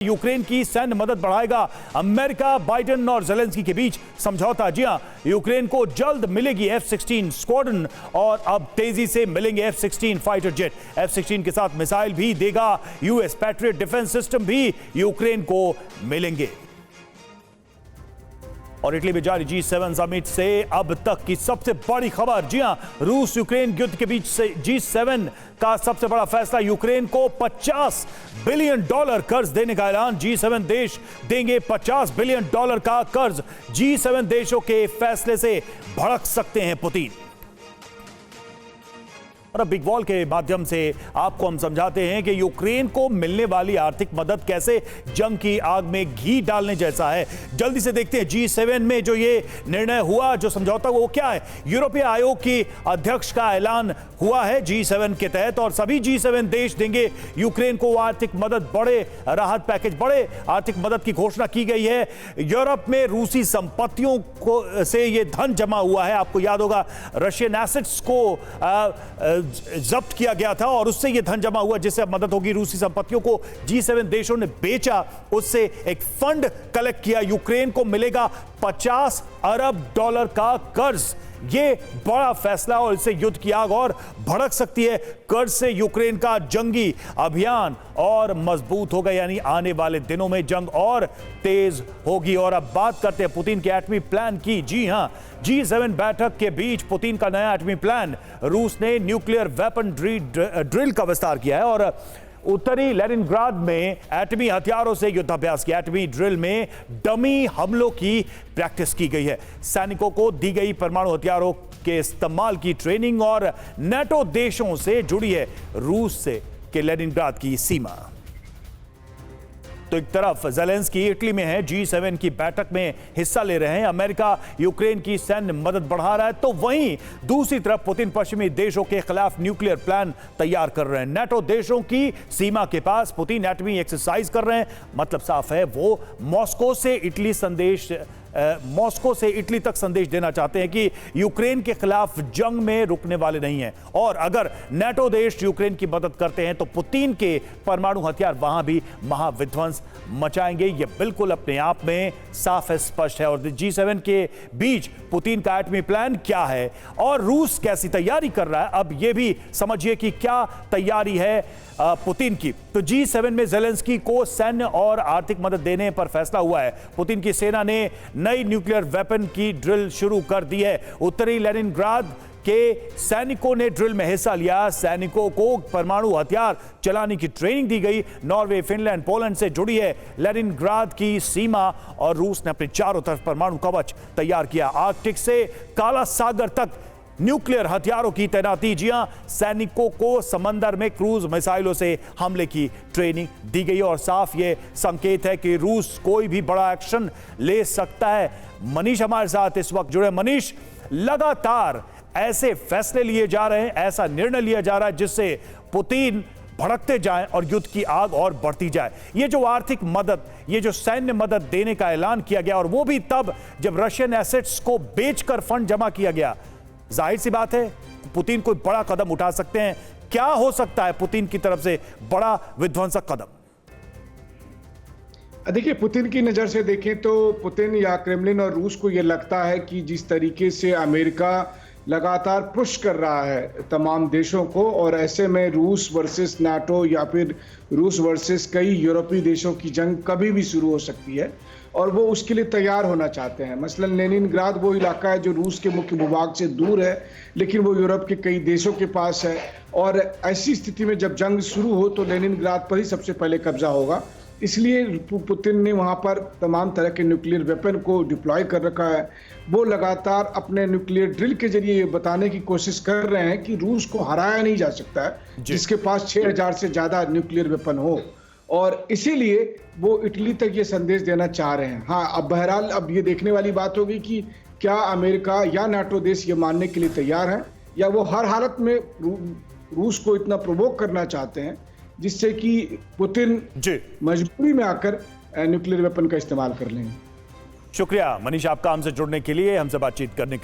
Ukraine की सैन्य मदद बढ़ाएगा अमेरिका। बाइडेन और जेलेंस्की के बीच समझौता। जी हां, यूक्रेन को जल्द मिलेगी F-16 स्क्वाड्रन और अब तेजी से मिलेंगे F-16 फाइटर जेट। F-16 के साथ मिसाइल भी देगा यूएस। पैट्रियट डिफेंस सिस्टम भी यूक्रेन को मिलेंगे। और इटली में जारी G7 समिट से अब तक की सबसे बड़ी खबर। जी हां, रूस यूक्रेन युद्ध के बीच से G7 का सबसे बड़ा फैसला, यूक्रेन को $50 बिलियन कर्ज देने का ऐलान। G7 देश देंगे $50 बिलियन का कर्ज। G7 देशों के फैसले से भड़क सकते हैं पुतिन। और अब बिग वॉल के माध्यम से आपको हम समझाते हैं कि यूक्रेन को मिलने वाली आर्थिक मदद कैसे जंग की आग में घी डालने जैसा है। जल्दी से देखते हैं G7 में जो ये निर्णय हुआ, जो समझौता, वो क्या है। यूरोपीय आयोग की अध्यक्ष का ऐलान हुआ है G7 के तहत, और सभी G7 देश देंगे यूक्रेन को आर्थिक मदद, बड़े राहत पैकेज, बड़े आर्थिक मदद की घोषणा की गई है। यूरोप में रूसी संपत्तियों को से ये धन जमा हुआ है। आपको याद होगा रशियन एसेट्स को जब्त किया गया था और उससे यह धन जमा हुआ जिससे अब मदद होगी। रूसी संपत्तियों को G7 देशों ने बेचा, उससे एक फंड कलेक्ट किया। यूक्रेन को मिलेगा $50 अरब का कर्ज। ये बड़ा फैसला और इससे युद्ध की आग और भड़क सकती है। कर्ज से यूक्रेन का जंगी अभियान और मजबूत होगा, यानी आने वाले दिनों में जंग और तेज होगी। और अब बात करते हैं पुतिन के एटमी प्लान की। जी हां, G7 बैठक के बीच पुतिन का नया एटमी प्लान। रूस ने न्यूक्लियर वेपन ड्रिल का विस्तार किया है और उत्तरी लेनिनग्राद में एटमी हथियारों से युद्धाभ्यास किया। एटमी ड्रिल में डमी हमलों की प्रैक्टिस की गई है। सैनिकों को दी गई परमाणु हथियारों के इस्तेमाल की ट्रेनिंग और नेटो देशों से जुड़ी है रूस से के लेनिनग्राद की सीमा। तो एक तरफ जेलेंस्की इटली में है, G7 की बैठक में हिस्सा ले रहे हैं। अमेरिका यूक्रेन की सैन्य मदद बढ़ा रहा है, तो वहीं दूसरी तरफ पुतिन पश्चिमी देशों के खिलाफ न्यूक्लियर प्लान तैयार कर रहे हैं। नेटो देशों की सीमा के पास पुतिन एटमी एक्सरसाइज कर रहे हैं। मतलब साफ है, वो मॉस्को से इटली तक संदेश देना चाहते हैं कि यूक्रेन के खिलाफ जंग में रुकने वाले नहीं हैं। और अगर नेटो देश यूक्रेन की मदद करते हैं तो पुतिन के परमाणु हथियार वहां भी महाविध्वंस मचाएंगे। यह बिल्कुल अपने आप में साफ है, स्पष्ट है। और G7 के बीच पुतिन का एटमी प्लान क्या है और रूस कैसी तैयारी कर रहा है, अब यह भी समझिए कि क्या तैयारी है पुतिन की। तो G7 में जेलेंस्की को सैन्य और आर्थिक मदद देने पर फैसला हुआ है। पुतिन की सेना ने नई न्यूक्लियर वेपन की ड्रिल शुरू कर दी है। उत्तरी लेनिनग्राद के सैनिकों ने ड्रिल में हिस्सा लिया। सैनिकों को परमाणु हथियार चलाने की ट्रेनिंग दी गई। नॉर्वे, फिनलैंड, पोलैंड से जुड़ी है लेनिनग्राद की सीमा और रूस ने अपने चारों तरफ परमाणु कवच तैयार किया। आर्कटिक से काला सागर तक न्यूक्लियर हथियारों की तैनाती। जी हां, सैनिकों को समंदर में क्रूज मिसाइलों से हमले की ट्रेनिंग दी गई और साफ ये संकेत है कि रूस कोई भी बड़ा एक्शन ले सकता है। मनीष हमारे साथ इस वक्त जुड़े। मनीष, लगातार ऐसे फैसले लिए जा रहे हैं, ऐसा निर्णय लिया जा रहा है जिससे पुतिन भड़कते जाएं और युद्ध की आग और बढ़ती जाए। ये जो आर्थिक मदद, ये जो सैन्य मदद देने का ऐलान किया गया और वो भी तब जब रशियन एसेट्स को बेचकर फंड जमा किया गया, जाहिर सी बात है पुतिन कोई बड़ा कदम उठा सकते हैं। क्या हो सकता है पुतिन की तरफ से बड़ा विध्वंसक कदम? देखिए, पुतिन की नज़र से देखें तो पुतिन या क्रेमलिन और रूस को यह लगता है कि जिस तरीके से अमेरिका लगातार पुश कर रहा है तमाम देशों को, और ऐसे में रूस वर्सेस नाटो या फिर रूस वर्सेस कई यूरोपीय देशों की जंग कभी भी शुरू हो सकती है और वो उसके लिए तैयार होना चाहते हैं। मसलन लेनिनग्राद वो इलाका है जो रूस के मुख्य भूभाग से दूर है, लेकिन वो यूरोप के कई देशों के पास है। और ऐसी स्थिति में जब जंग शुरू हो तो लेनिनग्राद पर ही सबसे पहले कब्जा होगा। इसलिए पुतिन ने वहाँ पर तमाम तरह के न्यूक्लियर वेपन को डिप्लॉय कर रखा है। वो लगातार अपने न्यूक्लियर ड्रिल के जरिए ये बताने की कोशिश कर रहे हैं कि रूस को हराया नहीं जा सकता है जिसके पास 6000 से ज़्यादा न्यूक्लियर वेपन हो, और इसीलिए वो इटली तक ये संदेश देना चाह रहे हैं। हाँ, अब बहरहाल अब ये देखने वाली बात होगी कि क्या अमेरिका या नाटो देश ये मानने के लिए तैयार हैं या वो हर हालत में रूस को इतना प्रोवोक करना चाहते हैं जिससे कि पुतिन मजबूरी में आकर न्यूक्लियर वेपन का इस्तेमाल कर लेंगे। शुक्रिया मनीष, आपका हमसे जुड़ने के लिए, हमसे बातचीत करने के लिए।